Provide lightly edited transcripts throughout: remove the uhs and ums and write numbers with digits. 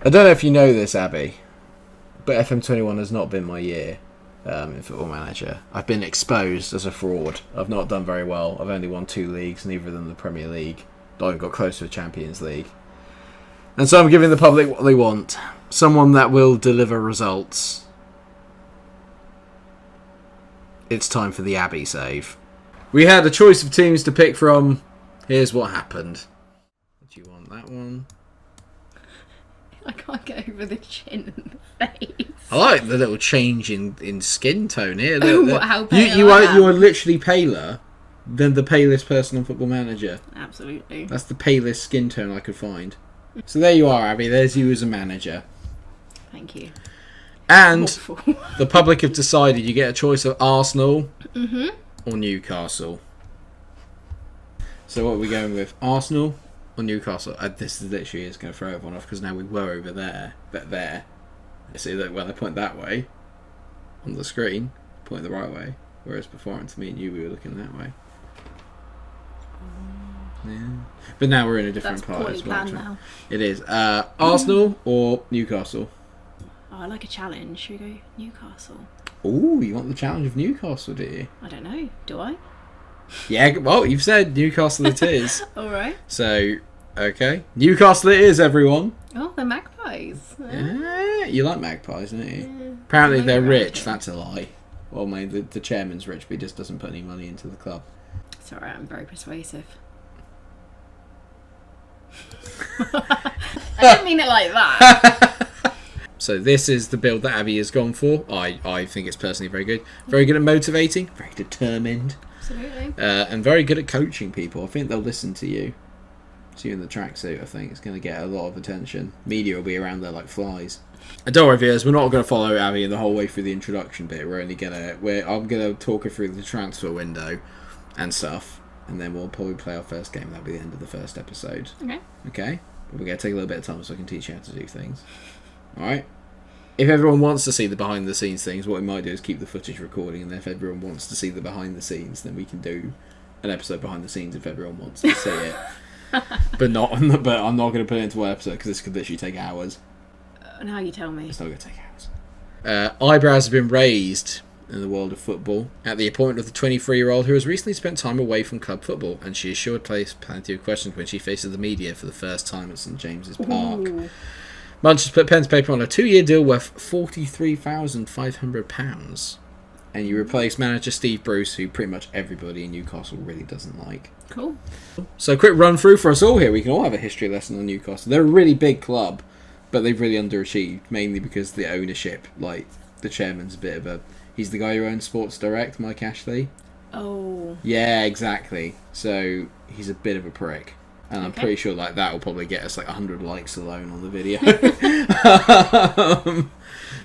I don't know if you know this, Abby, but FM21 has not been my year in Football Manager. I've been exposed as a fraud. I've not done very well. I've only won 2 leagues, neither of them the Premier League. I haven't got close to a Champions League. And so I'm giving the public what they want. Someone that will deliver results. It's time for the Abbey save. We had a choice of teams to pick from. Here's what happened. Do you want that one? I can't get over the chin and the face. I like the little change in skin tone here. How pale you I am. are literally paler than the palest person on Football Manager. Absolutely. That's the palest skin tone I could find. So there you are, Abby. There's you as a manager. Thank you. And Awful. the public have decided you get a choice of Arsenal or Newcastle. So what are we going with? Arsenal or Newcastle? This is literally is going to throw everyone off because now we were over there. But there. See that when I point that way on the screen, point the right way. Whereas before, to me and you, we were looking that way. Yeah. But now we're in a different part as well. Now. It is. Arsenal or Newcastle? Oh, I like a challenge. Should we go Newcastle? Oh, you want the challenge of Newcastle, do you? I don't know. Do I? Yeah, well, you've said Newcastle it is. Alright. So, okay. Newcastle it is, everyone. Oh, they're magpies. Yeah, you like magpies, don't you? Yeah. Apparently they're Around rich. here. That's a lie. Well, the chairman's rich, but he just doesn't put any money into the club. It's alright, I'm very persuasive. I didn't mean it like that. So this is the build that Abby has gone for. I think it's personally very good. Very good at motivating. Very determined. Absolutely. And very good at coaching people. I think they'll listen to you. See you in the tracksuit, I think. It's going to get a lot of attention. Media will be around there like flies. And don't worry, viewers, we're not going to follow Abby the whole way through the introduction bit. I'm going to talk her through the transfer window and stuff. And then we'll probably play our first game. That'll be the end of the first episode. Okay? But we're going to take a little bit of time so I can teach you how to do things. Alright? If everyone wants to see the behind the scenes things, what we might do is keep the footage recording, and then if everyone wants to see the behind the scenes, then we can do an episode behind the scenes if everyone wants to see it. But I'm not going to put it into one episode because this could literally take hours. Now you tell me. It's not going to take hours. Eyebrows have been raised in the world of football at the appointment of the 23-year-old who has recently spent time away from club football, and she is sure to place plenty of questions when she faces the media for the first time at St James's Park. Ooh. Munch has put pen to paper on a 2-year deal worth £43,500, and you replace manager Steve Bruce, who pretty much everybody in Newcastle really doesn't like. Cool. So a quick run through for us all here. We can all have a history lesson on Newcastle. They're a really big club, but they've really underachieved, mainly because the ownership, like the chairman's a bit of a... He's the guy who owns Sports Direct, Mike Ashley. Oh. Yeah, exactly. So he's a bit of a prick. And I'm pretty sure like that will probably get us like 100 likes alone on the video.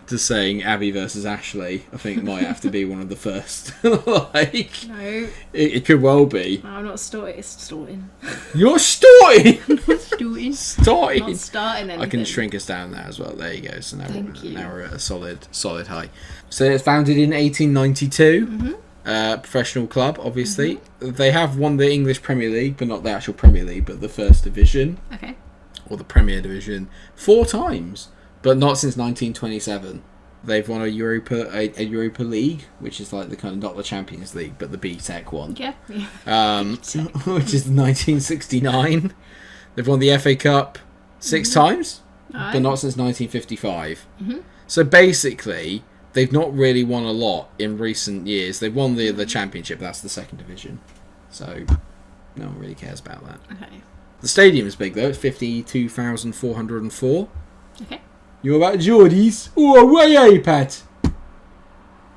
Just saying Abby versus Ashley, I think might have to be one of the first. Like, No. it could well be. No, I'm not starting. It's starting. You're starting! Not starting. Starting! Not starting anything. I can shrink us down there as well. There you go. So now, now we're at a solid height. So it's founded in 1892. Mm-hmm. Professional club, obviously. Mm-hmm. They have won the English Premier League, but not the actual Premier League, but the First Division. Okay. Or the Premier Division 4 times, but not since 1927. They've won a Europa League, which is like the kind of not the Champions League, but the B-Tech one. Yeah. Which is 1969. They've won the FA Cup 6 times, but not since 1955. Mm-hmm. So basically, they've not really won a lot in recent years. They've won the Championship, that's the second division. So no one really cares about that. Okay. The stadium is big though, it's 52,404. Okay. You about Geordies? Oh, way Pat!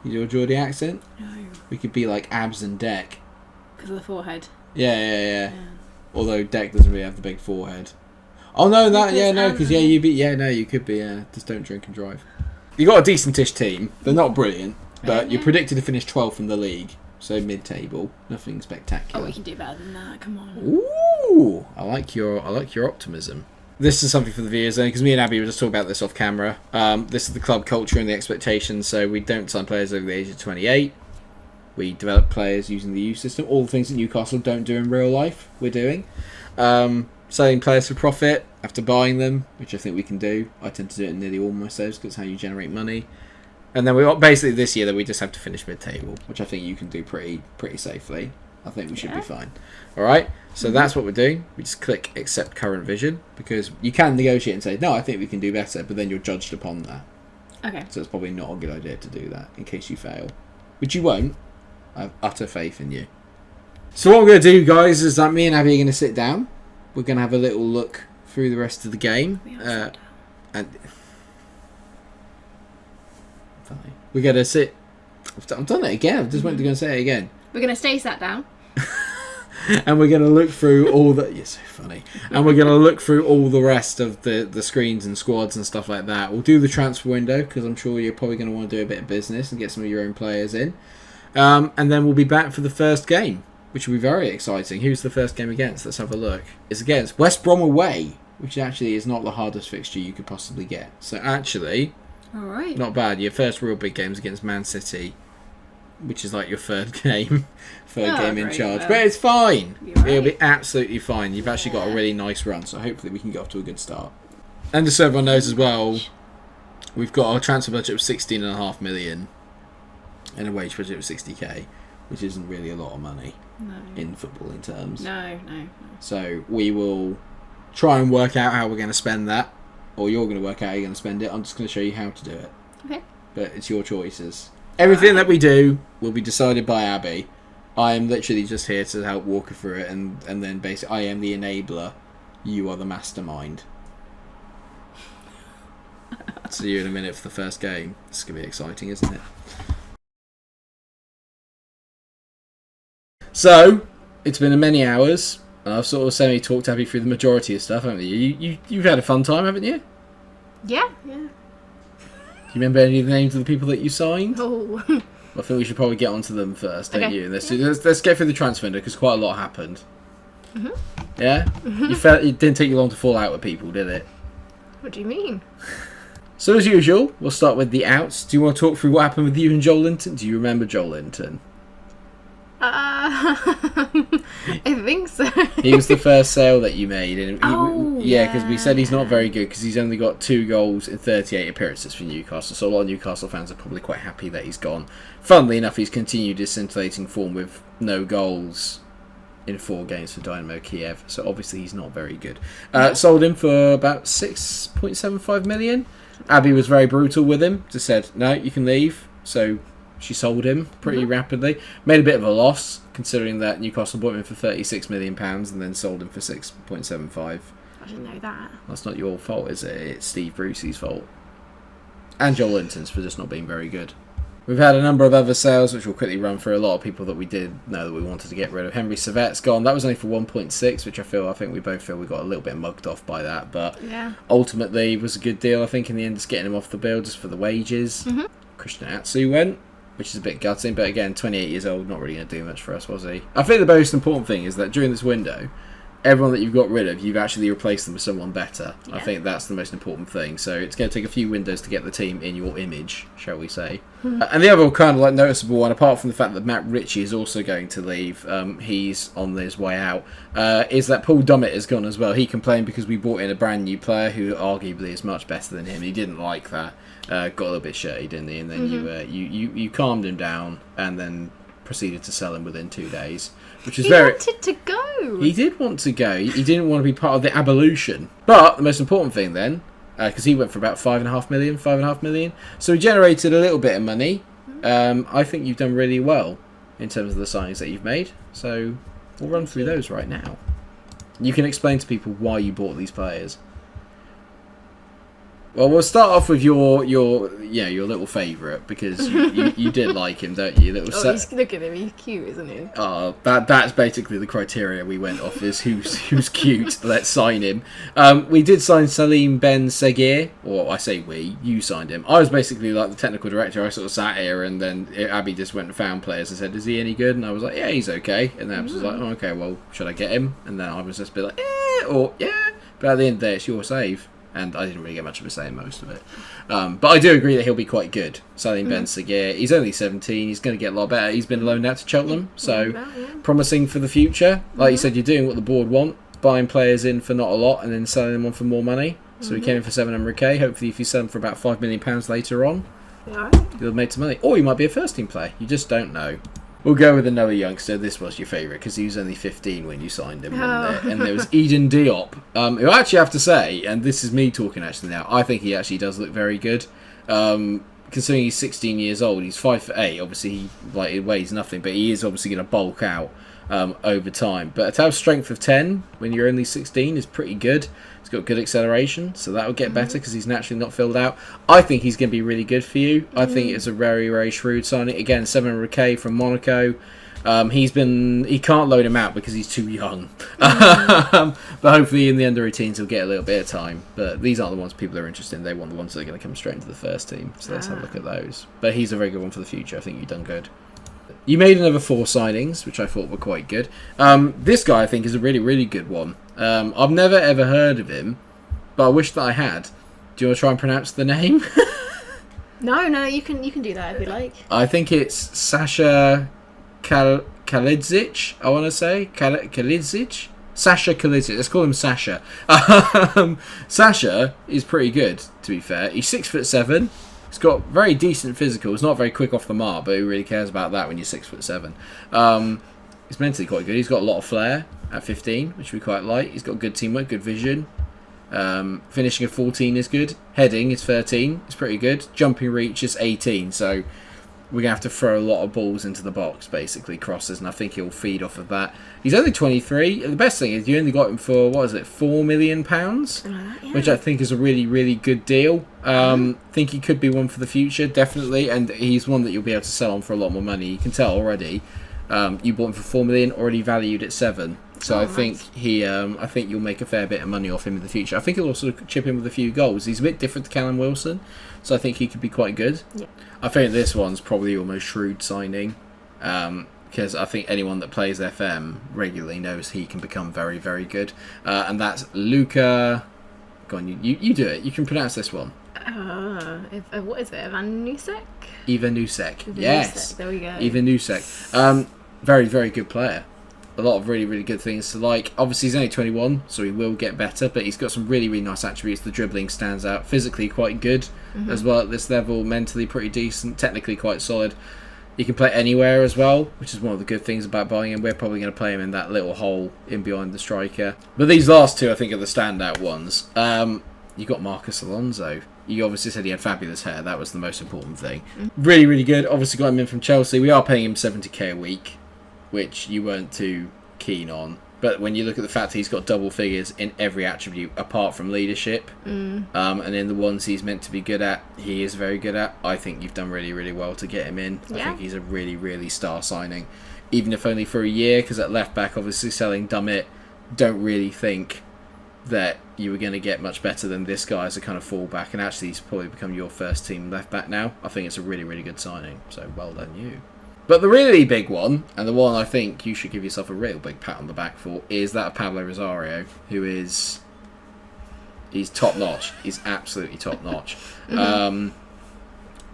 You do a Geordie accent? No. We could be like Abs and Deck. Because of the forehead. Yeah. Although Deck doesn't really have the big forehead. Oh no, you could be, just don't drink and drive. You got a decentish team. They're not brilliant, but you're predicted to finish 12th in the league, so mid-table, nothing spectacular. Oh, we can do better than that. Come on. Ooh, I like your optimism. This is something for the viewers, because me and Abby were just talking about this off camera. This is the club culture and the expectations. So we don't sign players over the age of 28. We develop players using the youth system. All the things that Newcastle don't do in real life, we're doing. selling players for profit after buying them, which I think we can do. I tend to do it in nearly all my saves because it's how you generate money. And then we got basically this year that we just have to finish mid-table, which I think you can do pretty safely. I think we should be fine. All right, so that's what we're doing. We just click accept current vision because you can negotiate and say, no, I think we can do better, but then you're judged upon that. Okay. So it's probably not a good idea to do that in case you fail, which you won't. I have utter faith in you. So what we're going to do, guys, is that me and Abby are going to sit down. We're going to have a little look through the rest of the game. And we're going to sit... I've done it again. I just went to go and say it again. We're going to stay sat down. And we're going to look through all the... You're so funny. And we're going to look through all the rest of the screens and squads and stuff like that. We'll do the transfer window, because I'm sure you're probably going to want to do a bit of business and get some of your own players in. And then we'll be back for the first game, which will be very exciting. Who's the first game against? Let's have a look. It's against West Brom away, which actually is not the hardest fixture you could possibly get. So actually, all right, not bad. Your first real big game's against Man City, which is like your third game in charge. Well. But it's fine. Right. It'll be absolutely fine. You've actually got a really nice run, so hopefully we can get off to a good start. And just so everyone knows as well, we've got our transfer budget of 16.5 million and a wage budget of 60k, which isn't really a lot of money in footballing terms. No. So we will try and work out how we're going to spend that, or you're going to work out how you're going to spend it. I'm just going to show you how to do it. Okay. But it's your choices. Everything that we do will be decided by Abby. I am literally just here to help walk her through it, and then basically I am the enabler. You are the mastermind. See you in a minute for the first game. This is going to be exciting, isn't it? So, it's been many hours, and I've sort of semi-talked Abby through the majority of stuff, haven't you? You've had a fun time, haven't you? Yeah. Do you remember any of the names of the people that you signed? Oh. I think we should probably get onto them first, don't Okay. you? Let's get through the transfer window, because quite a lot happened. Mm-hmm. Yeah? Mm-hmm. It didn't take you long to fall out with people, did it? What do you mean? So, as usual, we'll start with the outs. Do you want to talk through what happened with you and Joel Linton? Do you remember Joel Linton? I think so. He was the first sale that you made. And because we said he's not yeah. very good because he's only got 2 goals in 38 appearances for Newcastle. So a lot of Newcastle fans are probably quite happy that he's gone. Funnily enough, he's continued his scintillating form with no goals in 4 games for Dynamo Kiev. So obviously he's not very good. Sold him for about 6.75 million. Abby was very brutal with him. Just said, no, you can leave. So she sold him pretty rapidly. Made a bit of a loss, considering that Newcastle bought him for £36 million and then sold him for 6.75. I didn't know that. That's not your fault, is it? It's Steve Brucey's fault. And Joel Linton's for just not being very good. We've had a number of other sales, which we'll quickly run through. A lot of people that we did know that we wanted to get rid of. Henry Savet's gone. That was only for 1.6, which I think we both feel we got a little bit mugged off by that. But ultimately, it was a good deal, I think, in the end, just getting him off the bill just for the wages. Mm-hmm. Christian Atsu went, which is a bit gutting, but again, 28 years old, not really going to do much for us, was he? I think the most important thing is that during this window, everyone that you've got rid of, you've actually replaced them with someone better. Yeah. I think that's the most important thing. So it's going to take a few windows to get the team in your image, shall we say. And the other kind of like noticeable one, apart from the fact that Matt Ritchie is also going to leave, he's on his way out, is that Paul Dummett has gone as well. He complained because we brought in a brand new player who arguably is much better than him. He didn't like that. Got a little bit shirty, didn't he? And then you calmed him down and then proceeded to sell him within 2 days, which is he wanted to go. He did want to go. He didn't want to be part of the abolition. But the most important thing then, because he went for about 5.5 million, so he generated a little bit of money. I think you've done really well in terms of the signings that you've made. So we'll run through those right now. You can explain to people why you bought these players. Well, we'll start off with your little favourite, because you did like him, don't you? Look at him, he's cute, isn't he? That's basically the criteria we went off, is who's cute, let's sign him. We did sign Salim Ben Seguir, or I say you signed him. I was basically like the technical director. I sort of sat here, and then Abby just went and found players and said, is he any good? And I was like, yeah, he's okay. And then Abby was like, oh, okay, well, should I get him? And then I was just a bit like, or yeah. But at the end of the day, it's your save. And I didn't really get much of a say in most of it. But I do agree that he'll be quite good. Salim Ben Seguir, he's only 17, he's going to get a lot better. He's been loaned out to Cheltenham, so promising for the future. Like you said, you're doing what the board want. buying players in for not a lot and then selling them on for more money. So he came in for 700k. Hopefully, if you sell them for about £5 million later on, you'll have made some money. Or you might be a first team player. You just don't know. We'll go with another youngster. This was your favourite because he was only 15 when you signed him. And there was Eden Diop, who I actually have to say, and this is me talking actually now, I think he actually does look very good. Considering he's 16 years old, he's 5'8". Obviously, he weighs nothing, but he is obviously going to bulk out over time. But to have strength of 10 when you're only 16 is pretty good. He's got good acceleration, so that'll get better because he's naturally not filled out. I think he's going to be really good for you. I think it's a very, very shrewd signing. Again, 700k from Monaco. He can't load him out because he's too young. But hopefully in the under 18s he'll get a little bit of time. But these aren't the ones people are interested in. They want the ones that are going to come straight into the first team. So let's have a look at those. But he's a very good one for the future. I think you've done good. You made another 4 signings, which I thought were quite good. This guy I think is a really, really good one. I've never ever heard of him, but I wish that I had. Do you want to try and pronounce the name? No, you can do that if you like. I think it's Sasha Kalidzic, I want to say. Kalidzic? Sasha Kalidzic. Let's call him Sasha. Sasha is pretty good, to be fair. He's 6'7". He's got very decent physical. He's not very quick off the mark, but who really cares about that when you're 6'7"? He's mentally quite good. He's got a lot of flair at 15, which we quite like. He's got good teamwork, good vision. Finishing at 14 is good. Heading is 13. It's pretty good. Jumping reach is 18. So we're going to have to throw a lot of balls into the box, basically, crosses, and I think he'll feed off of that. He's only 23. The best thing is you only got him for, £4 million? Which I think is a really, really good deal. Think he could be one for the future, definitely, and he's one that you'll be able to sell on for a lot more money. You can tell already. You bought him for £4 million, already valued at 7. So I think I think you'll make a fair bit of money off him in the future. I think he'll also chip in with a few goals. He's a bit different to Callum Wilson, so I think he could be quite good. Yeah. I think this one's probably your most shrewd signing, because I think anyone that plays FM regularly knows he can become very, very good. And that's Luka. Go on, you do it. You can pronounce this one. What is it? Ivan Nusek? Ivan Nusek. Yes. Nusek, there we go. Ivan Nusek. Very, very good player. A lot of really, really good things to like. Obviously, he's only 21, so he will get better, but he's got some really, really nice attributes. The dribbling stands out. Physically quite good as well at this level. Mentally pretty decent. Technically quite solid. He can play anywhere as well, which is one of the good things about buying him. We're probably going to play him in that little hole in behind the striker. But these last two, I think, are the standout ones. You got Marcus Alonso. You obviously said he had fabulous hair. That was the most important thing. Really, really good. Obviously got him in from Chelsea. We are paying him 70k a week, which you weren't too keen on. But when you look at the fact he's got double figures in every attribute apart from leadership, and in the ones he's meant to be good at, he is very good at. I think you've done really, really well to get him in. Yeah. I think he's a really, really star signing, even if only for a year, because at left back, obviously selling Dummett, don't really think that you were going to get much better than this guy as a kind of fallback, and actually he's probably become your first team left back now. I think it's a really, really good signing, so well done you. But the really big one, and the one I think you should give yourself a real big pat on the back for, is that of Pablo Rosario, who is... he's top-notch. He's absolutely top-notch.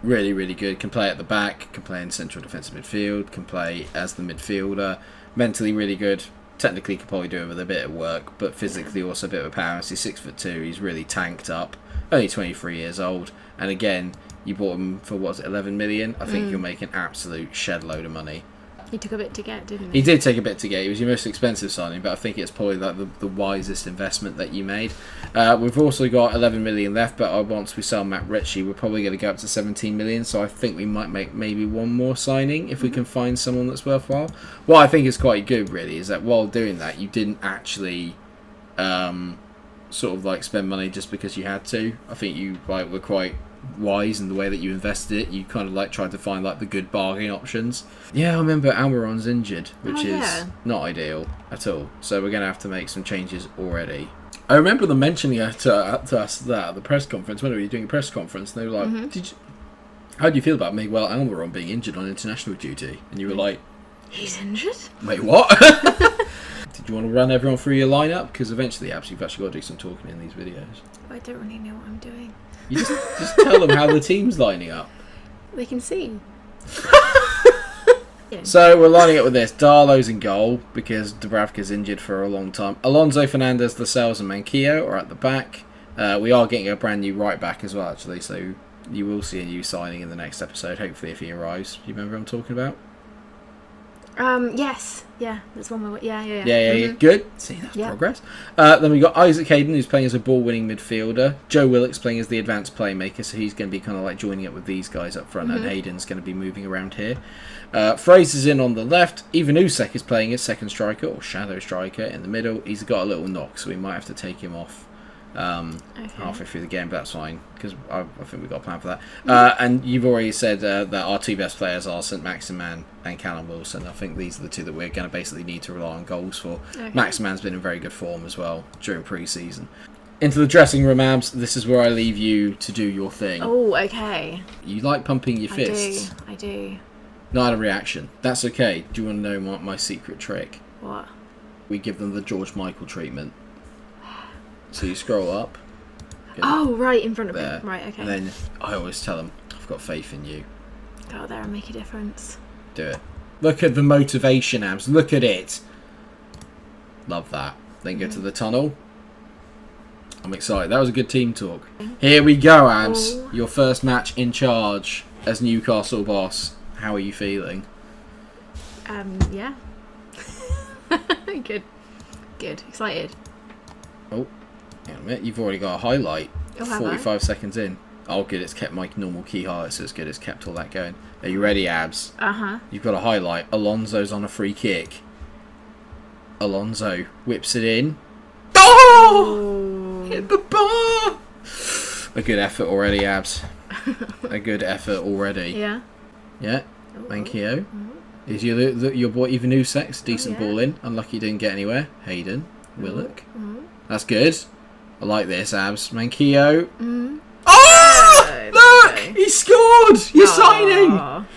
Really, really good. Can play at the back, can play in central defensive midfield, can play as the midfielder. Mentally really good. Technically could probably do it with a bit of work, but physically also a bit of power. He's 6'2". He's really tanked up. Only 23 years old. And again... you bought him for, 11 million? I think you'll make an absolute shed load of money. He took a bit to get, didn't he? He did take a bit to get. He was your most expensive signing, but I think it's probably like the wisest investment that you made. We've also got 11 million left, but once we sell Matt Ritchie, we're probably going to go up to 17 million, so I think we might make maybe one more signing if we can find someone that's worthwhile. What I think is quite good, really, is that while doing that, you didn't actually sort of like spend money just because you had to. I think you were quite wise in the way that you invested it. You kind of like tried to find like the good bargain options. Yeah, I remember Almiron's injured, which is not ideal at all. So we're going to have to make some changes already. I remember them mentioning to us that at the press conference, when we were doing a press conference, and they were like, how do you feel about Miguel Almiron being injured on international duty? And you were like, he's injured? Wait, what? Did you want to run everyone through your lineup? Because eventually you've actually got to do some talking in these videos. I don't really know what I'm doing. You just tell them how the team's lining up. They can see. So we're lining up with this. Darlow's in goal because Dubravka's injured for a long time. Alonso, Fernandez, Lascelles and Manquillo are at the back. We are getting a brand new right back as well, actually, so you will see a new signing in the next episode, hopefully, if he arrives. Do you remember what I'm talking about? Yes. Yeah, there's one more. Yeah. Yeah. Good. See, that's progress. Then we've got Isaac Hayden, who's playing as a ball-winning midfielder. Joe Willock's playing as the advanced playmaker, so he's going to be kind of like joining up with these guys up front, and Hayden's going to be moving around here. Fraser's in on the left. Ivanusek is playing as second striker, or shadow striker, in the middle. He's got a little knock, so we might have to take him off halfway through the game, but that's fine, because I think we've got a plan for that. And you've already said that our two best players are St. Maximan and Callum Wilson. I think these are the two that we're going to basically need to rely on goals for. Maximan's been in very good form as well during pre-season. Into the dressing room, Abs. This is where I leave you to do your thing. Oh, okay. You like pumping your fists. I do. Not a reaction. That's okay. Do you want to know my secret trick? What? We give them the George Michael treatment. So you scroll up. Oh, right, in front of there. me. Right, okay. And then I always tell them, I've got faith in you. Go out there and make a difference. Do it. Look at the motivation, Abs. Look at it. Love that. Then go to the tunnel. I'm excited. That was a good team talk. Here we go, Abs. Oh. Your first match in charge as Newcastle boss. How are you feeling? Yeah. Good. Excited. Oh, hang on a minute. You've already got a highlight. Oh, have 45 seconds in. Oh, good. It's kept my normal key highlight, so it's good. It's kept all that going. Are you ready, Abs? Uh-huh. You've got a highlight. Alonso's on a free kick. Alonso whips it in. Oh! Hit the bar! A good effort already, Abs. A good effort already. Yeah. Yeah. Manquillo. Is your boy Ivanusek? Decent ball in. Unlucky he didn't get anywhere. Hayden. Willock. That's good. I like this, Abs. Manquillo. Oh! Look! He scored! You're signing!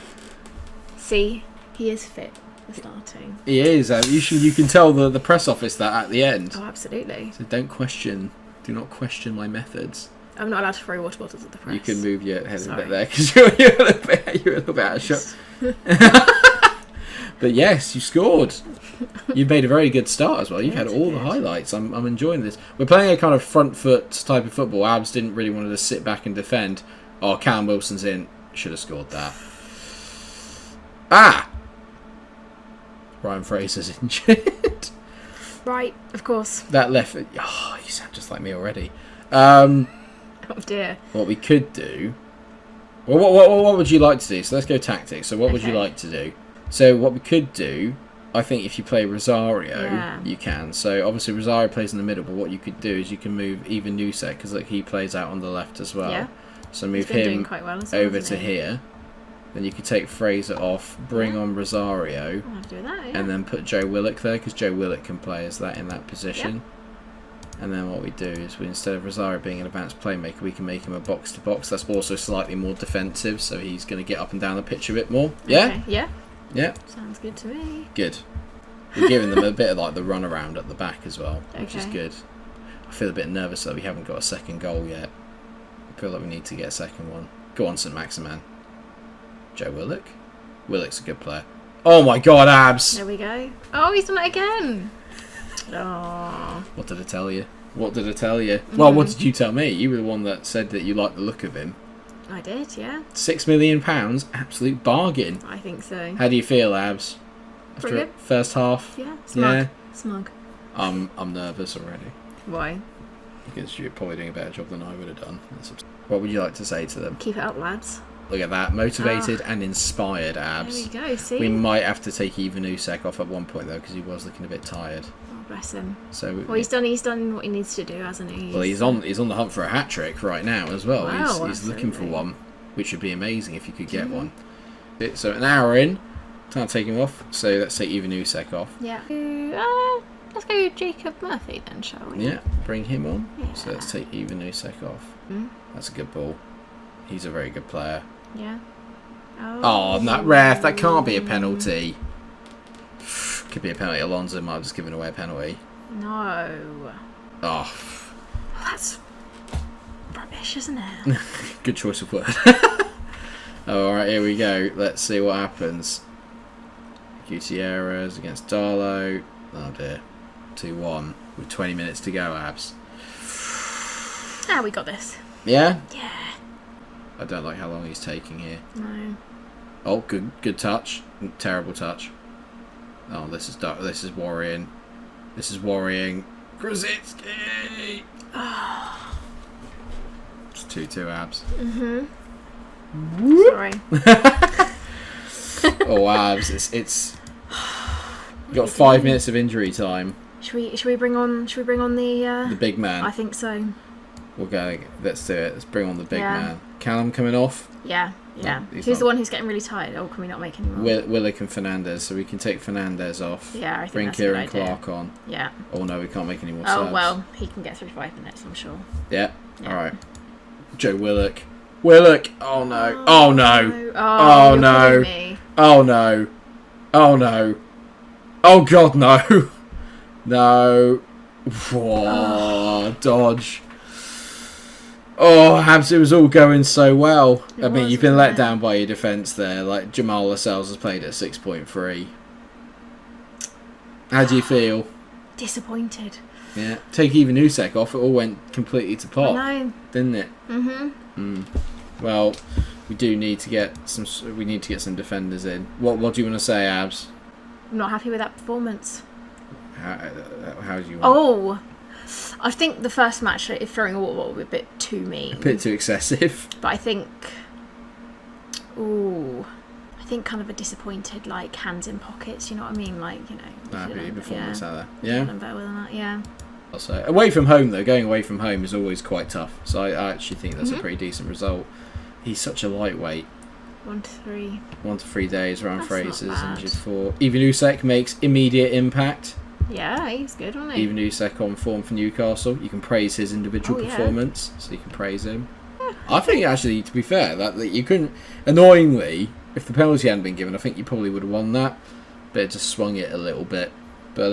See? He is fit for starting. He is. You can tell the press office that at the end. Oh, absolutely. So do not question my methods. I'm not allowed to throw water bottles at the press. You can move your head a bit there because you're a little bit out of shot. But yes, you scored. You've made a very good start as well. You've had all the highlights. I'm enjoying this. We're playing a kind of front foot type of football. Abs didn't really want to just sit back and defend. Oh, Callum Wilson's in. Should have scored that. Ah! Ryan Fraser's injured. Right, of course. That left... Oh, you sound just like me already. Oh dear. What we could do... Well, what would you like to do? So let's go tactics. So what would you like to do? So what we could do... I think if you play Rosario, you can. So obviously Rosario plays in the middle, but what you could do is you can move Ivanusek because like he plays out on the left as well. Yeah. So move him over to here. Then you could take Fraser off, bring on Rosario, and then put Joe Willock there because Joe Willock can play as that in that position. And then what we do is instead of Rosario being an advanced playmaker, we can make him a box to box. That's also slightly more defensive, so he's going to get up and down the pitch a bit more. Yeah. Okay. Yeah. Yeah. Sounds good to me. Good. We're giving them a bit of like the run around at the back as well, which is good. I feel a bit nervous that we haven't got a second goal yet. I feel like we need to get a second one. Go on, St. Maximan. Joe Willock. Willock's a good player. Oh my God, Abs! There we go. Oh, he's done it again. Oh. What did I tell you? What did I tell you? Well, what did you tell me? You were the one that said that you liked the look of him. I did, yeah. £6 million, absolute bargain. I think so. How do you feel, Abs? After Pretty good. First half? Yeah, smug. Yeah. Smug. I'm nervous already. Why? Because you're probably doing a better job than I would have done. What would you like to say to them? Keep it up, lads. Look at that. Motivated and inspired, Abs. There we go, see? We might have to take Ivanusek off at one point, though, because he was looking a bit tired. Oh, bless him. So well, he's done what he needs to do, hasn't he? Well, he's on the hunt for a hat-trick right now as well. Wow, he's looking for one, which would be amazing if you could get one. So an hour in, can't take him off, so let's take Ivanusek off. Yeah. Let's go Jacob Murphy then, shall we? Yeah, bring him on. Yeah. So let's take Ivanusek off. That's a good ball. He's a very good player. Yeah. Oh, that ref, that can't be a penalty. Could be a penalty. Alonso might have just given away a penalty. No. Oh. That's rubbish, isn't it? Good choice of word. Alright, here we go. Let's see what happens. Gutierrez against Darlow. Oh dear. 2-1 with 20 minutes to go, Abs. Ah, we got this. Yeah? Yeah. I don't like how long he's taking here. No. Oh, good touch. Terrible touch. Oh, this is worrying. This is worrying. Krasitsky! It's 2-2, Abs. Sorry. Oh, Abs, it's you got 5 minutes of injury time. Should we bring on the big man? I think so. We'll go. Let's do it. Let's bring on the big Yeah. man. Callum coming off. Yeah. No, he's Who's not. the one who's getting really tired? Oh, can we not make any more? Willock and Fernandez, so we can take Fernandez off. Yeah, I think bring that's a good Kieran idea. Clark on. Yeah. Oh no, we can't make any more Oh subs. well, he can get through 5 minutes, I'm sure. Yeah. Yeah. All right. Joe Willock. Willock. Oh no. Oh no. Oh, you're no. kidding me. Oh no. Oh no. Oh god no. No. Whoa, dodge. Oh, Habs, it was all going so well. I mean, you've been let down by your defence there. Like, Jamal Lascelles has played at 6.3. How do you feel? Disappointed. Yeah. Take even Usek off, it all went completely to pot, I know. didn't it? Well, we do need to get some. We need to get some defenders in. What do you want to say, Abs? I'm not happy with that performance. How do you want? Oh, I think the first match, throwing a water bottle, was a bit too mean. A bit too excessive. But I think kind of a disappointed, like, hands in pockets, you know what I mean? Like, you know. Happy performance out there. Yeah. Yeah. Better than that, yeah. Also, away from home though, going away from home is always quite tough. So I actually think that's a pretty decent result. He's such a lightweight. 1 to 3. 1 to 3 days around That's Fraser's not bad. injured 4. Even Usek makes immediate impact. Yeah, he's good, wasn't he? Even Usek on form for Newcastle. You can praise his individual Oh, yeah. performance, so you can praise him. I think actually, to be fair, that you couldn't. Annoyingly, if the penalty hadn't been given, I think you probably would have won that. But it just swung it a little bit. But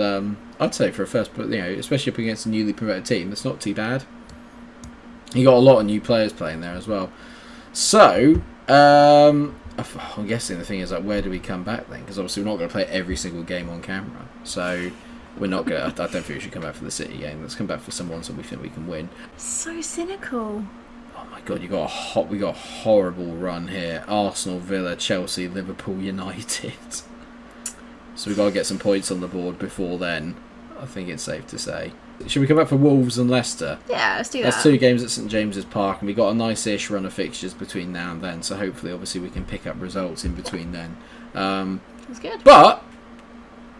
I'd say for a first, but especially up against a newly promoted team, that's not too bad. You got a lot of new players playing there as well. So I'm guessing the thing is, like, where do we come back then? Because obviously we're not going to play every single game on camera. So we're not going to. I don't think we should come back for the City game. Let's come back for some ones that we think we can win. So cynical. Oh my god, we got a horrible run here. Arsenal, Villa, Chelsea, Liverpool, United. So we've got to get some points on the board before then. I think it's safe to say. Should we come back for Wolves and Leicester? Yeah, let's do that. That's 2 games at St James's Park, and we got a nice-ish run of fixtures between now and then. So hopefully, obviously, we can pick up results in between then. That's good. But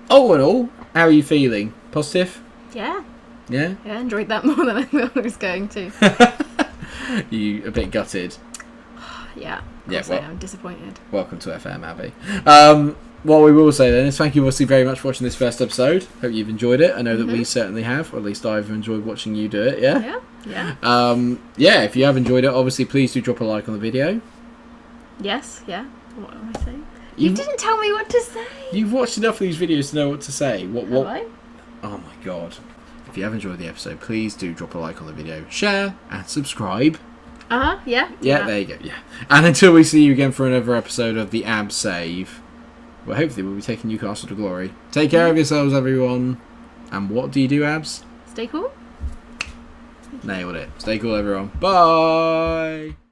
all in all, how are you feeling? Positive? Yeah. Yeah. Yeah, I enjoyed that more than I thought I was going to. You a bit gutted? Yeah. Yeah, Of course well- I am disappointed. Welcome to FM, Abby. What we will say then is thank you obviously very much for watching this first episode. Hope you've enjoyed it. I know that we certainly have, or at least I've enjoyed watching you do it, yeah? Yeah. If you have enjoyed it, obviously please do drop a like on the video. Yes, yeah. What am I saying? You didn't tell me what to say. You've watched enough of these videos to know what to say. What? Have I? Oh my god. If you have enjoyed the episode, please do drop a like on the video, share, and subscribe. Yeah. Yeah, there you go, yeah. And until we see you again for another episode of the Ab Save, well, hopefully we'll be taking Newcastle to glory. Take care of yourselves, everyone. And what do you do, Abs? Stay cool. Nailed it. Stay cool, everyone. Bye!